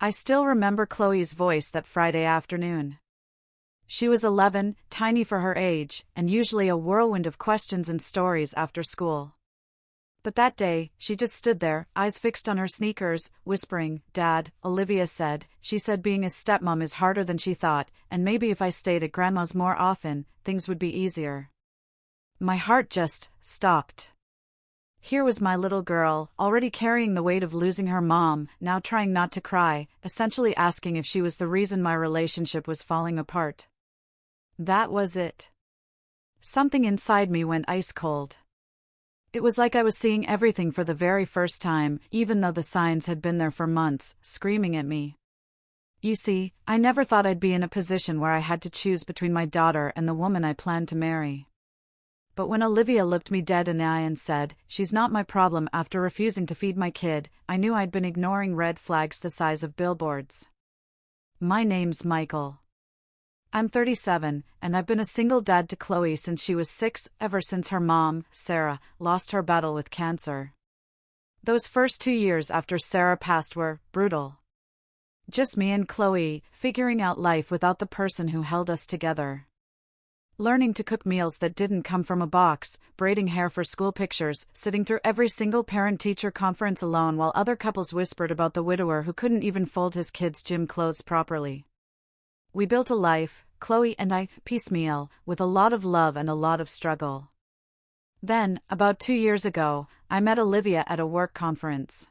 I still remember Chloe's voice that Friday afternoon. She was 11, tiny for her age, and usually a whirlwind of questions and stories after school. But that day, she just stood there, eyes fixed on her sneakers, whispering, "Dad," Olivia said. She said being a stepmom is harder than she thought, and maybe if I stayed at Grandma's more often, things would be easier. My heart just stopped. Here was my little girl, already carrying the weight of losing her mom, now trying not to cry, essentially asking if she was the reason my relationship was falling apart. That was it. Something inside me went ice cold. It was like I was seeing everything for the very first time, even though the signs had been there for months, screaming at me. You see, I never thought I'd be in a position where I had to choose between my daughter and the woman I planned to marry. But when Olivia looked me dead in the eye and said, "She's not my problem," after refusing to feed my kid, I knew I'd been ignoring red flags the size of billboards. My name's Michael. I'm 37, and I've been a single dad to Chloe since she was 6, ever since her mom, Sarah, lost her battle with cancer. Those first 2 years after Sarah passed were brutal. Just me and Chloe, figuring out life without the person who held us together. Learning to cook meals that didn't come from a box, braiding hair for school pictures, sitting through every single parent-teacher conference alone while other couples whispered about the widower who couldn't even fold his kids' gym clothes properly. We built a life, Chloe and I, piecemeal, with a lot of love and a lot of struggle. Then, about 2 years ago, I met Olivia at a work conference.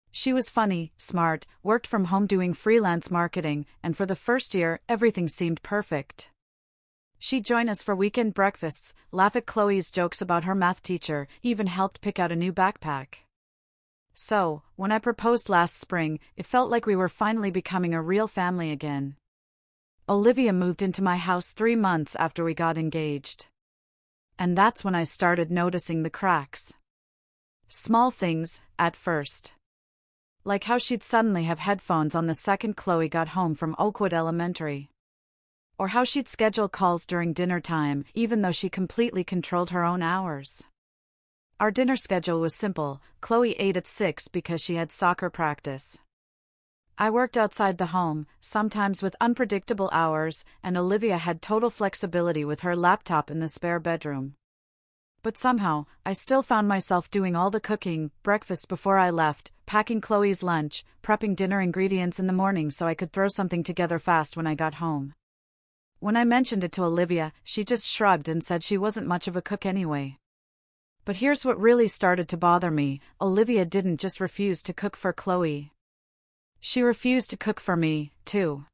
She was funny, smart, worked from home doing freelance marketing, and for the first year, everything seemed perfect. She'd join us for weekend breakfasts, laugh at Chloe's jokes about her math teacher, even helped pick out a new backpack. So, when I proposed last spring, it felt like we were finally becoming a real family again. Olivia moved into my house 3 months after we got engaged. And that's when I started noticing the cracks. Small things, at first. Like how she'd suddenly have headphones on the second Chloe got home from Oakwood Elementary. Or how she'd schedule calls during dinner time, even though she completely controlled her own hours. Our dinner schedule was simple. Chloe ate at 6 because she had soccer practice. I worked outside the home, sometimes with unpredictable hours, and Olivia had total flexibility with her laptop in the spare bedroom. But somehow, I still found myself doing all the cooking, breakfast before I left, packing Chloe's lunch, prepping dinner ingredients in the morning so I could throw something together fast when I got home. When I mentioned it to Olivia, she just shrugged and said she wasn't much of a cook anyway. But here's what really started to bother me: Olivia didn't just refuse to cook for Chloe. She refused to cook for me, too.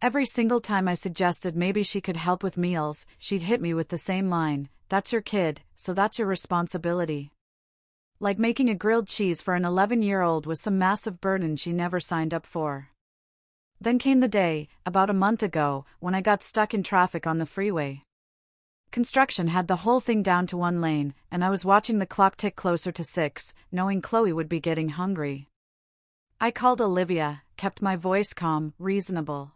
Every single time I suggested maybe she could help with meals, she'd hit me with the same line, "That's your kid, so that's your responsibility." Like making a grilled cheese for an 11-year-old was some massive burden she never signed up for. Then came the day, about a month ago, when I got stuck in traffic on the freeway. Construction had the whole thing down to 1 lane, and I was watching the clock tick closer to 6, knowing Chloe would be getting hungry. I called Olivia, kept my voice calm, reasonable.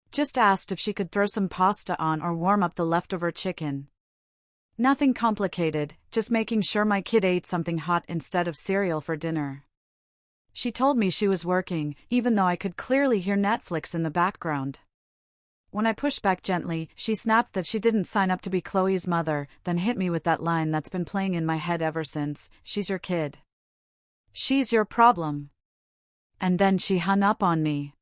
Just asked if she could throw some pasta on or warm up the leftover chicken. Nothing complicated, just making sure my kid ate something hot instead of cereal for dinner. She told me she was working, even though I could clearly hear Netflix in the background. When I pushed back gently, she snapped that she didn't sign up to be Chloe's mother, then hit me with that line that's been playing in my head ever since: "She's your kid. She's your problem." And then she hung up on me.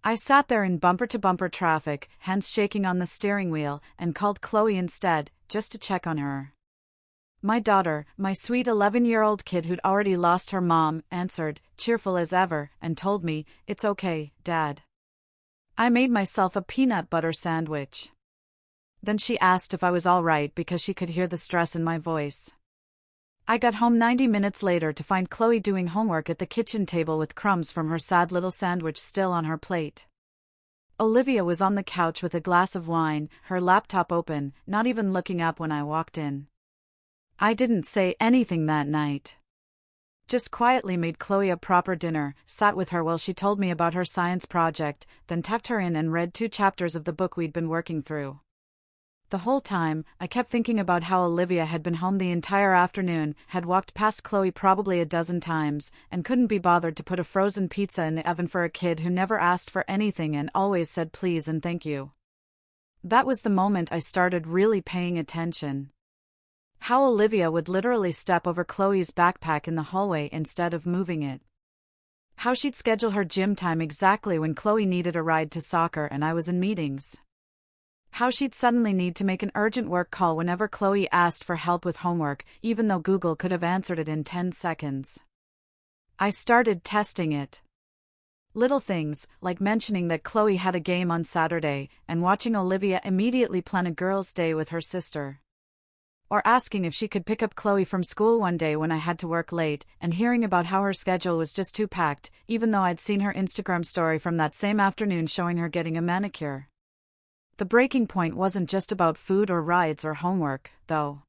I sat there in bumper-to-bumper traffic, hands shaking on the steering wheel, and called Chloe instead, just to check on her. My daughter, my sweet 11-year-old kid who'd already lost her mom, answered, cheerful as ever, and told me, "It's okay, Dad." I made myself a peanut butter sandwich. Then she asked if I was all right because she could hear the stress in my voice. I got home 90 minutes later to find Chloe doing homework at the kitchen table with crumbs from her sad little sandwich still on her plate. Olivia was on the couch with a glass of wine, her laptop open, not even looking up when I walked in. I didn't say anything that night. Just quietly made Chloe a proper dinner, sat with her while she told me about her science project, then tucked her in and read 2 chapters of the book we'd been working through. The whole time, I kept thinking about how Olivia had been home the entire afternoon, had walked past Chloe probably a dozen times, and couldn't be bothered to put a frozen pizza in the oven for a kid who never asked for anything and always said please and thank you. That was the moment I started really paying attention. How Olivia would literally step over Chloe's backpack in the hallway instead of moving it. How she'd schedule her gym time exactly when Chloe needed a ride to soccer and I was in meetings. How she'd suddenly need to make an urgent work call whenever Chloe asked for help with homework, even though Google could have answered it in 10 seconds. I started testing it. Little things, like mentioning that Chloe had a game on Saturday, and watching Olivia immediately plan a girls' day with her sister. Or asking if she could pick up Chloe from school one day when I had to work late, and hearing about how her schedule was just too packed, even though I'd seen her Instagram story from that same afternoon showing her getting a manicure. The breaking point wasn't just about food or rides or homework, though.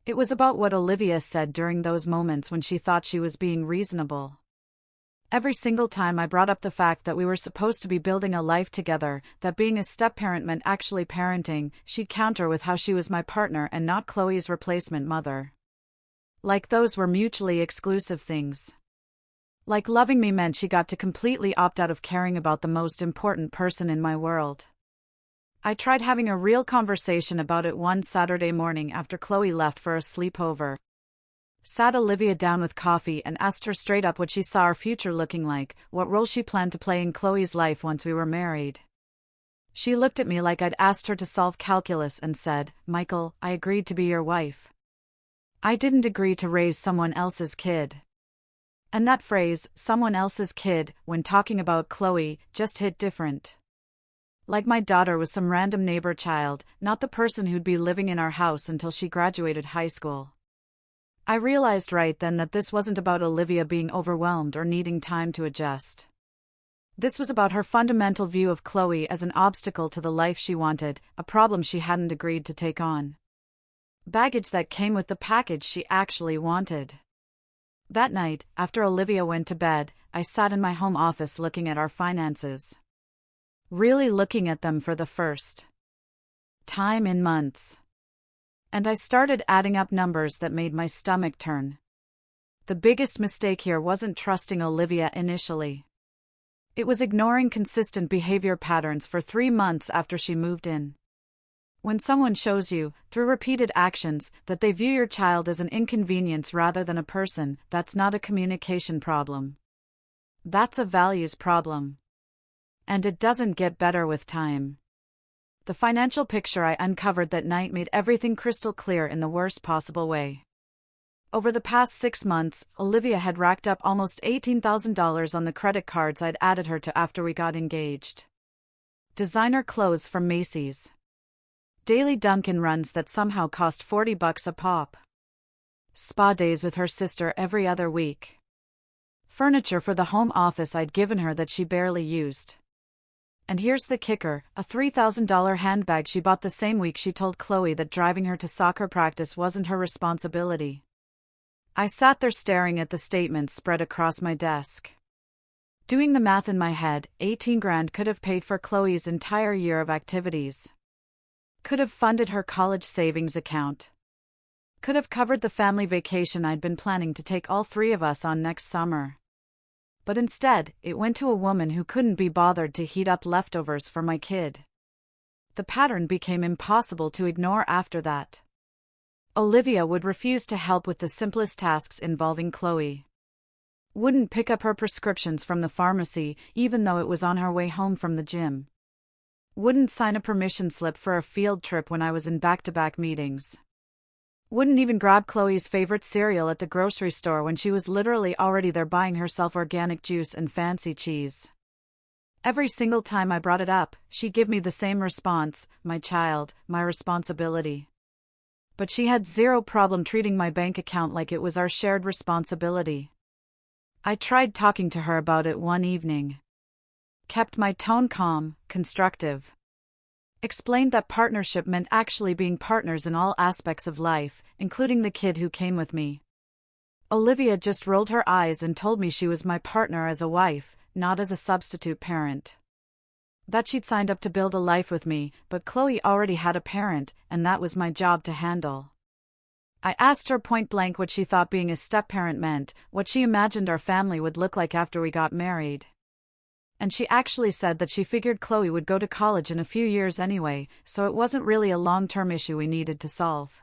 It was about what Olivia said during those moments when she thought she was being reasonable. Every single time I brought up the fact that we were supposed to be building a life together, that being a step-parent meant actually parenting, she'd counter with how she was my partner and not Chloe's replacement mother. Like those were mutually exclusive things. Like loving me meant she got to completely opt out of caring about the most important person in my world. I tried having a real conversation about it one Saturday morning after Chloe left for a sleepover. Sat Olivia down with coffee and asked her straight up what she saw our future looking like, what role she planned to play in Chloe's life once we were married. She looked at me like I'd asked her to solve calculus and said, "Michael, I agreed to be your wife. I didn't agree to raise someone else's kid." And that phrase, someone else's kid, when talking about Chloe, just hit different. Like my daughter was some random neighbor child, not the person who'd be living in our house until she graduated high school. I realized right then that this wasn't about Olivia being overwhelmed or needing time to adjust. This was about her fundamental view of Chloe as an obstacle to the life she wanted, a problem she hadn't agreed to take on. Baggage that came with the package she actually wanted. That night, after Olivia went to bed, I sat in my home office looking at our finances. Really looking at them for the first time in months. And I started adding up numbers that made my stomach turn. The biggest mistake here wasn't trusting Olivia initially. It was ignoring consistent behavior patterns for 3 months after she moved in. When someone shows you, through repeated actions, that they view your child as an inconvenience rather than a person, that's not a communication problem. That's a values problem. And it doesn't get better with time. The financial picture I uncovered that night made everything crystal clear in the worst possible way. Over the past 6 months, Olivia had racked up almost $18,000 on the credit cards I'd added her to after we got engaged. Designer clothes from Macy's. Daily Dunkin' runs that somehow cost $40 a pop. Spa days with her sister every other week. Furniture for the home office I'd given her that she barely used. And here's the kicker, a $3,000 handbag she bought the same week she told Chloe that driving her to soccer practice wasn't her responsibility. I sat there staring at the statements spread across my desk. Doing the math in my head, 18 grand could have paid for Chloe's entire year of activities. Could have funded her college savings account. Could have covered the family vacation I'd been planning to take all 3 of us on next summer. But instead, it went to a woman who couldn't be bothered to heat up leftovers for my kid. The pattern became impossible to ignore after that. Olivia would refuse to help with the simplest tasks involving Chloe. Wouldn't pick up her prescriptions from the pharmacy, even though it was on her way home from the gym. Wouldn't sign a permission slip for a field trip when I was in back-to-back meetings. Wouldn't even grab Chloe's favorite cereal at the grocery store when she was literally already there buying herself organic juice and fancy cheese. Every single time I brought it up, she'd give me the same response, "My child, my responsibility." But she had zero problem treating my bank account like it was our shared responsibility. I tried talking to her about it one evening. Kept my tone calm, constructive. Explained that partnership meant actually being partners in all aspects of life, including the kid who came with me. Olivia just rolled her eyes and told me she was my partner as a wife, not as a substitute parent. That she'd signed up to build a life with me, but Chloe already had a parent, and that was my job to handle. I asked her point blank what she thought being a step-parent meant, what she imagined our family would look like after we got married. And she actually said that she figured Chloe would go to college in a few years anyway, so it wasn't really a long-term issue we needed to solve.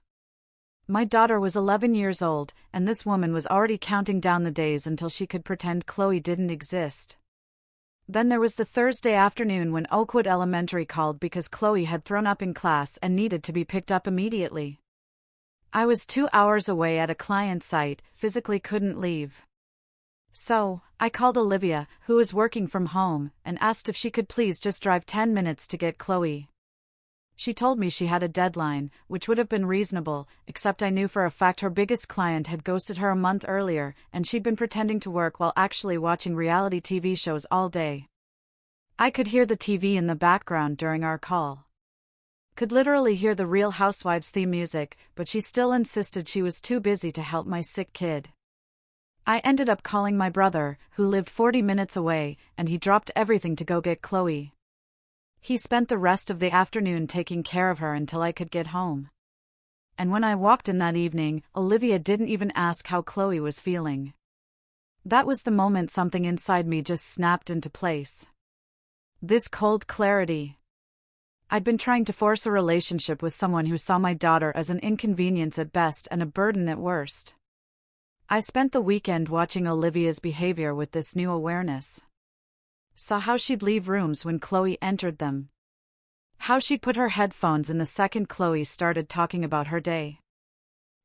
My daughter was 11 years old, and this woman was already counting down the days until she could pretend Chloe didn't exist. Then there was the Thursday afternoon when Oakwood Elementary called because Chloe had thrown up in class and needed to be picked up immediately. I was 2 hours away at a client site, physically couldn't leave. So, I called Olivia, who was working from home, and asked if she could please just drive 10 minutes to get Chloe. She told me she had a deadline, which would have been reasonable, except I knew for a fact her biggest client had ghosted her a month earlier, and she'd been pretending to work while actually watching reality TV shows all day. I could hear the TV in the background during our call. Could literally hear the Real Housewives theme music, but she still insisted she was too busy to help my sick kid. I ended up calling my brother, who lived 40 minutes away, and he dropped everything to go get Chloe. He spent the rest of the afternoon taking care of her until I could get home. And when I walked in that evening, Olivia didn't even ask how Chloe was feeling. That was the moment something inside me just snapped into place. This cold clarity. I'd been trying to force a relationship with someone who saw my daughter as an inconvenience at best and a burden at worst. I spent the weekend watching Olivia's behavior with this new awareness. Saw how she'd leave rooms when Chloe entered them. How she'd put her headphones in the second Chloe started talking about her day.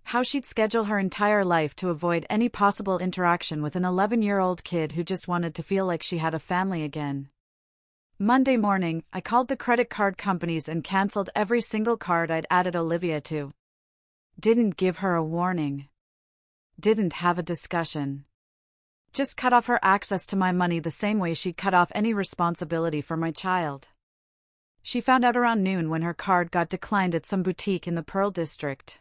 How she'd schedule her entire life to avoid any possible interaction with an 11-year-old kid who just wanted to feel like she had a family again. Monday morning, I called the credit card companies and canceled every single card I'd added Olivia to. Didn't give her a warning. Didn't have a discussion. Just cut off her access to my money the same way she'd cut off any responsibility for my child. She found out around noon when her card got declined at some boutique in the Pearl District.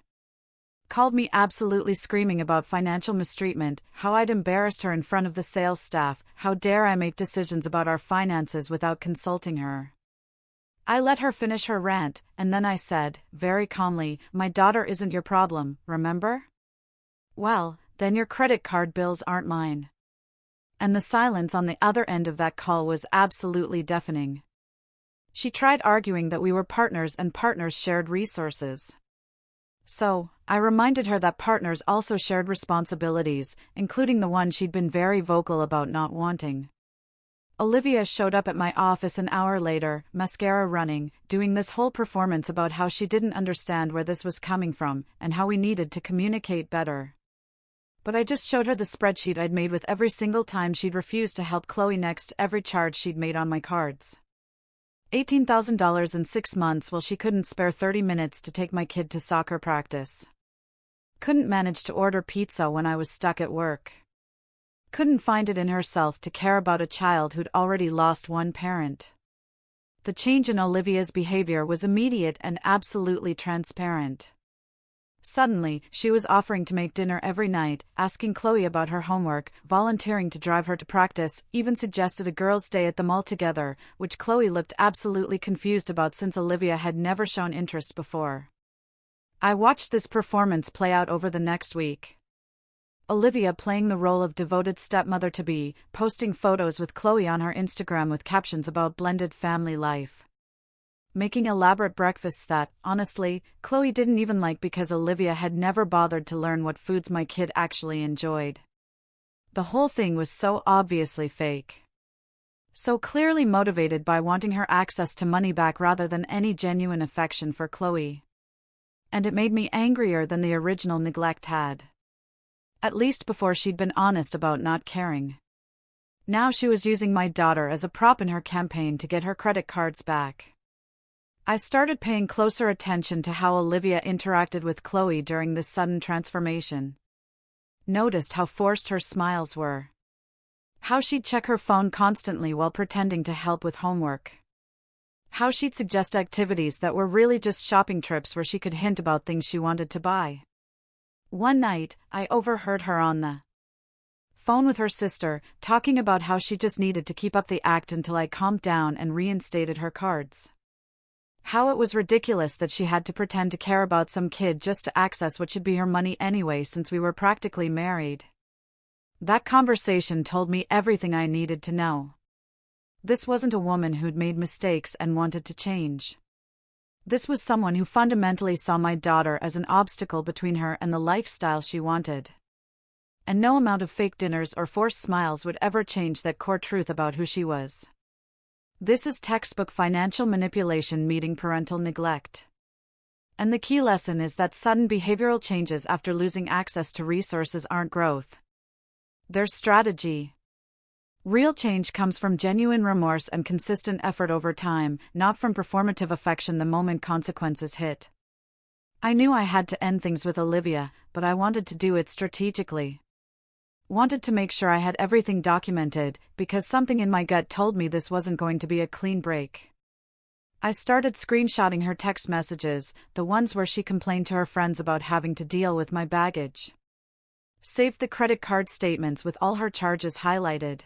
Called me absolutely screaming about financial mistreatment, how I'd embarrassed her in front of the sales staff, how dare I make decisions about our finances without consulting her. I let her finish her rant, and then I said, very calmly, "My daughter isn't your problem, remember? Well, then your credit card bills aren't mine." And the silence on the other end of that call was absolutely deafening. She tried arguing that we were partners and partners shared resources. So, I reminded her that partners also shared responsibilities, including the one she'd been very vocal about not wanting. Olivia showed up at my office an hour later, mascara running, doing this whole performance about how she didn't understand where this was coming from, and how we needed to communicate better. But I just showed her the spreadsheet I'd made with every single time she'd refused to help Chloe next every charge she'd made on my cards. $18,000 in 6 months while she couldn't spare 30 minutes to take my kid to soccer practice. Couldn't manage to order pizza when I was stuck at work. Couldn't find it in herself to care about a child who'd already lost one parent. The change in Olivia's behavior was immediate and absolutely transparent. Suddenly, she was offering to make dinner every night, asking Chloe about her homework, volunteering to drive her to practice, even suggested a girls' day at the mall together, which Chloe looked absolutely confused about since Olivia had never shown interest before. I watched this performance play out over the next week. Olivia playing the role of devoted stepmother-to-be, posting photos with Chloe on her Instagram with captions about blended family life. Making elaborate breakfasts that, honestly, Chloe didn't even like because Olivia had never bothered to learn what foods my kid actually enjoyed. The whole thing was so obviously fake. So clearly motivated by wanting her access to money back rather than any genuine affection for Chloe. And it made me angrier than the original neglect had. At least before she'd been honest about not caring. Now she was using my daughter as a prop in her campaign to get her credit cards back. I started paying closer attention to how Olivia interacted with Chloe during this sudden transformation. Noticed how forced her smiles were. How she'd check her phone constantly while pretending to help with homework. How she'd suggest activities that were really just shopping trips where she could hint about things she wanted to buy. One night, I overheard her on the phone with her sister, talking about how she just needed to keep up the act until I calmed down and reinstated her cards. How it was ridiculous that she had to pretend to care about some kid just to access what should be her money anyway since we were practically married. That conversation told me everything I needed to know. This wasn't a woman who'd made mistakes and wanted to change. This was someone who fundamentally saw my daughter as an obstacle between her and the lifestyle she wanted. And no amount of fake dinners or forced smiles would ever change that core truth about who she was. This is textbook financial manipulation meeting parental neglect. And the key lesson is that sudden behavioral changes after losing access to resources aren't growth. They're strategy. Real change comes from genuine remorse and consistent effort over time, not from performative affection the moment consequences hit. I knew I had to end things with Olivia, but I wanted to do it strategically. Wanted to make sure I had everything documented, because something in my gut told me this wasn't going to be a clean break. I started screenshotting her text messages, the ones where she complained to her friends about having to deal with my baggage. Saved the credit card statements with all her charges highlighted.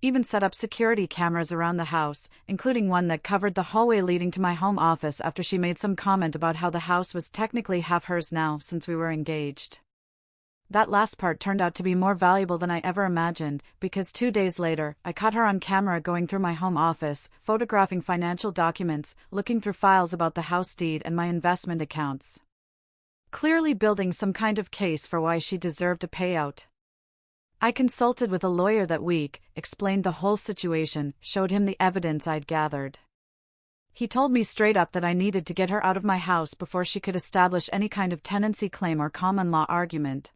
Even set up security cameras around the house, including one that covered the hallway leading to my home office after she made some comment about how the house was technically half hers now since we were engaged. That last part turned out to be more valuable than I ever imagined, because 2 days later, I caught her on camera going through my home office, photographing financial documents, looking through files about the house deed and my investment accounts. Clearly building some kind of case for why she deserved a payout. I consulted with a lawyer that week, explained the whole situation, showed him the evidence I'd gathered. He told me straight up that I needed to get her out of my house before she could establish any kind of tenancy claim or common law argument.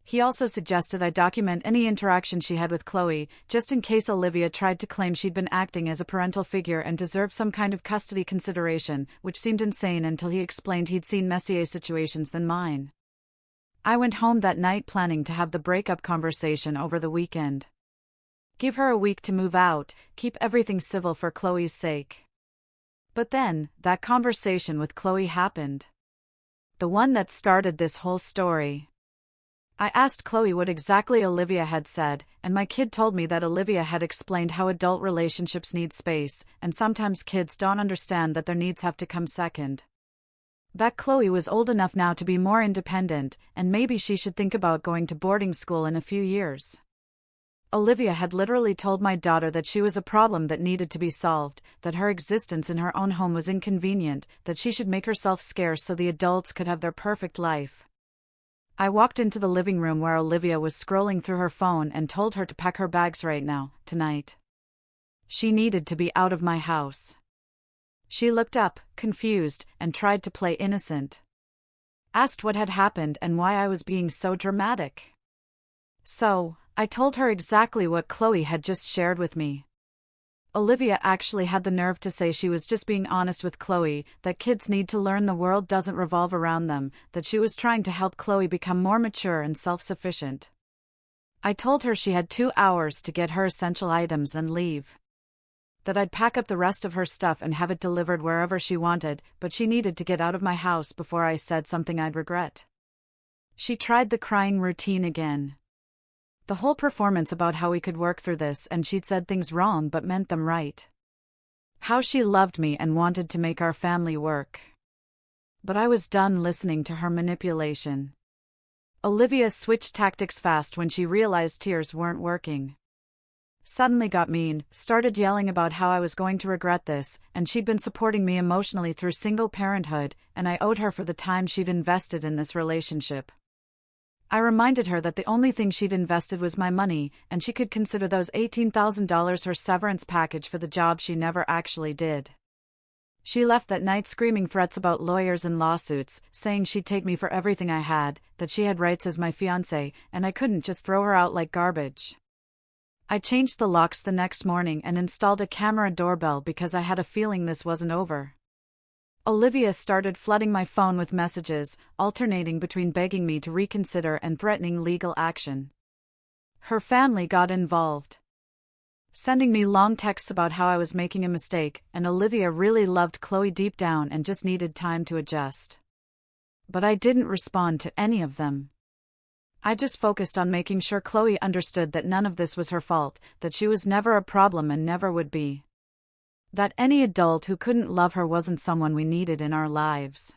He also suggested I document any interaction she had with Chloe, just in case Olivia tried to claim she'd been acting as a parental figure and deserved some kind of custody consideration, which seemed insane until he explained he'd seen messier situations than mine. I went home that night planning to have the breakup conversation over the weekend. Give her a week to move out, keep everything civil for Chloe's sake. But then, that conversation with Chloe happened. The one that started this whole story. I asked Chloe what exactly Olivia had said, and my kid told me that Olivia had explained how adult relationships need space, and sometimes kids don't understand that their needs have to come second. That Chloe was old enough now to be more independent, and maybe she should think about going to boarding school in a few years. Olivia had literally told my daughter that she was a problem that needed to be solved, that her existence in her own home was inconvenient, that she should make herself scarce so the adults could have their perfect life. I walked into the living room where Olivia was scrolling through her phone and told her to pack her bags right now, tonight. She needed to be out of my house. She looked up, confused, and tried to play innocent. Asked what had happened and why I was being so dramatic. So, I told her exactly what Chloe had just shared with me. Olivia actually had the nerve to say she was just being honest with Chloe, that kids need to learn the world doesn't revolve around them, that she was trying to help Chloe become more mature and self-sufficient. I told her she had 2 hours to get her essential items and leave. That I'd pack up the rest of her stuff and have it delivered wherever she wanted, but she needed to get out of my house before I said something I'd regret. She tried the crying routine again. The whole performance about how we could work through this, and she'd said things wrong but meant them right. How she loved me and wanted to make our family work. But I was done listening to her manipulation. Olivia switched tactics fast when she realized tears weren't working. Suddenly got mean, started yelling about how I was going to regret this, and she'd been supporting me emotionally through single parenthood, and I owed her for the time she'd invested in this relationship. I reminded her that the only thing she'd invested was my money, and she could consider those $18,000 her severance package for the job she never actually did. She left that night screaming threats about lawyers and lawsuits, saying she'd take me for everything I had, that she had rights as my fiancée, and I couldn't just throw her out like garbage. I changed the locks the next morning and installed a camera doorbell because I had a feeling this wasn't over. Olivia started flooding my phone with messages, alternating between begging me to reconsider and threatening legal action. Her family got involved, sending me long texts about how I was making a mistake, and Olivia really loved Chloe deep down and just needed time to adjust. But I didn't respond to any of them. I just focused on making sure Chloe understood that none of this was her fault, that she was never a problem and never would be. That any adult who couldn't love her wasn't someone we needed in our lives.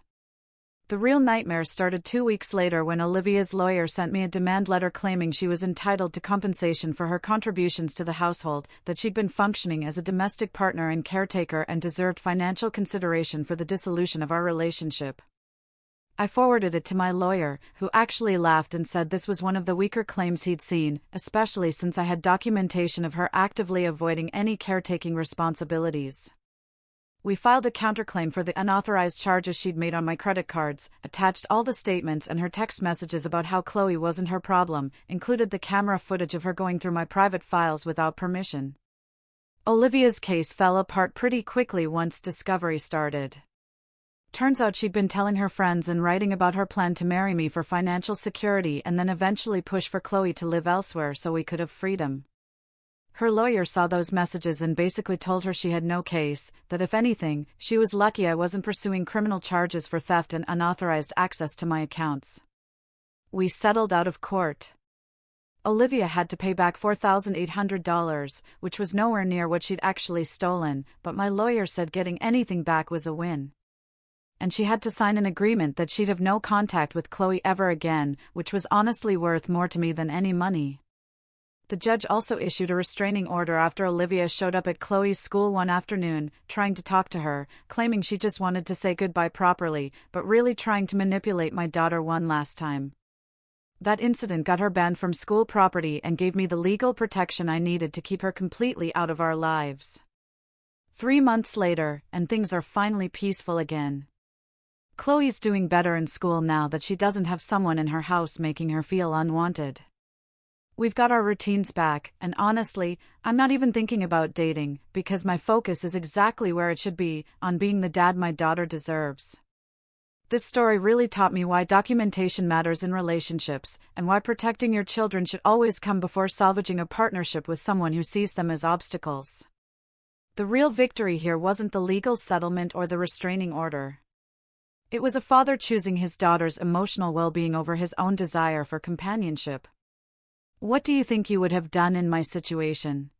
The real nightmare started 2 weeks later when Olivia's lawyer sent me a demand letter claiming she was entitled to compensation for her contributions to the household, that she'd been functioning as a domestic partner and caretaker and deserved financial consideration for the dissolution of our relationship. I forwarded it to my lawyer, who actually laughed and said this was one of the weaker claims he'd seen, especially since I had documentation of her actively avoiding any caretaking responsibilities. We filed a counterclaim for the unauthorized charges she'd made on my credit cards, attached all the statements and her text messages about how Chloe wasn't her problem, included the camera footage of her going through my private files without permission. Olivia's case fell apart pretty quickly once discovery started. Turns out she'd been telling her friends and writing about her plan to marry me for financial security and then eventually push for Chloe to live elsewhere so we could have freedom. Her lawyer saw those messages and basically told her she had no case, that if anything, she was lucky I wasn't pursuing criminal charges for theft and unauthorized access to my accounts. We settled out of court. Olivia had to pay back $4,800, which was nowhere near what she'd actually stolen, but my lawyer said getting anything back was a win. And she had to sign an agreement that she'd have no contact with Chloe ever again, which was honestly worth more to me than any money. The judge also issued a restraining order after Olivia showed up at Chloe's school one afternoon, trying to talk to her, claiming she just wanted to say goodbye properly, but really trying to manipulate my daughter one last time. That incident got her banned from school property and gave me the legal protection I needed to keep her completely out of our lives. 3 months later, and things are finally peaceful again. Chloe's doing better in school now that she doesn't have someone in her house making her feel unwanted. We've got our routines back, and honestly, I'm not even thinking about dating, because my focus is exactly where it should be, on being the dad my daughter deserves. This story really taught me why documentation matters in relationships, and why protecting your children should always come before salvaging a partnership with someone who sees them as obstacles. The real victory here wasn't the legal settlement or the restraining order. It was a father choosing his daughter's emotional well-being over his own desire for companionship. What do you think you would have done in my situation?